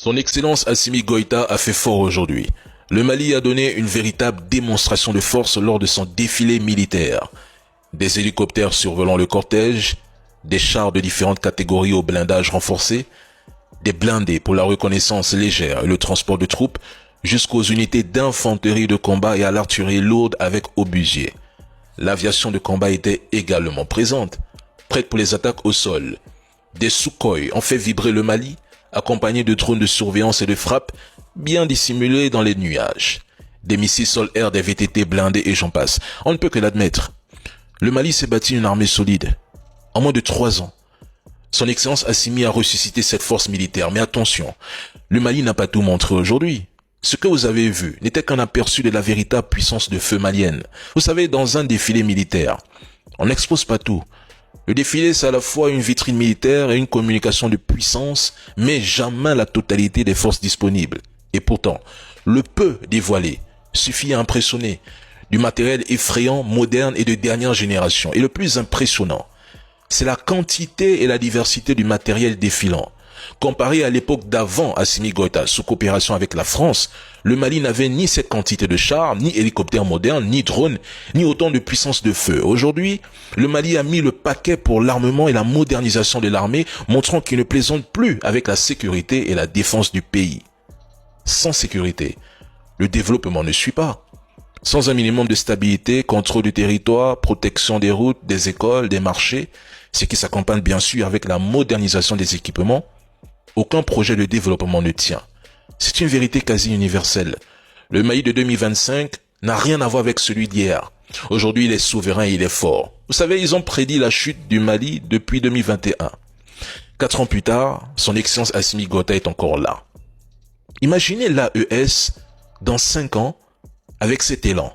Son Excellence Assimi Goïta a fait fort aujourd'hui. Le Mali a donné une véritable démonstration de force lors de son défilé militaire. Des hélicoptères survolant le cortège, des chars de différentes catégories au blindage renforcé, des blindés pour la reconnaissance légère et le transport de troupes, jusqu'aux unités d'infanterie de combat et à l'artillerie lourde avec obusiers. L'aviation de combat était également présente, prête pour les attaques au sol. Des Sukhoi ont fait vibrer le Mali, accompagnés de drones de surveillance et de frappe bien dissimulés dans les nuages. Des missiles sol-air, des VTT blindés et j'en passe. On ne peut que l'admettre. Le Mali s'est bâti une armée solide. En moins de 3 ans, son Excellence Assimi a ressuscité cette force militaire. Mais attention, le Mali n'a pas tout montré aujourd'hui. Ce que vous avez vu n'était qu'un aperçu de la véritable puissance de feu malienne. Vous savez, dans un défilé militaire, on n'expose pas tout. Le défilé, c'est à la fois une vitrine militaire et une communication de puissance, mais jamais la totalité des forces disponibles. Et pourtant, le peu dévoilé suffit à impressionner. Du matériel effrayant, moderne et de dernière génération. Et le plus impressionnant, c'est la quantité et la diversité du matériel défilant. Comparé à l'époque d'avant Assimi Goïta, sous coopération avec la France, le Mali n'avait ni cette quantité de chars, ni hélicoptères modernes, ni drones, ni autant de puissance de feu. Aujourd'hui, le Mali a mis le paquet pour l'armement et la modernisation de l'armée, montrant qu'il ne plaisante plus avec la sécurité et la défense du pays. Sans sécurité, le développement ne suit pas. Sans un minimum de stabilité, contrôle du territoire, protection des routes, des écoles, des marchés, ce qui s'accompagne bien sûr avec la modernisation des équipements, aucun projet de développement ne tient. C'est une vérité quasi universelle. Le Mali de 2025 n'a rien à voir avec celui d'hier. Aujourd'hui, il est souverain et il est fort. Vous savez, ils ont prédit la chute du Mali depuis 2021. 4 ans plus tard, son Excellence Assimi Goïta est encore là. Imaginez l'AES dans 5 ans avec cet élan.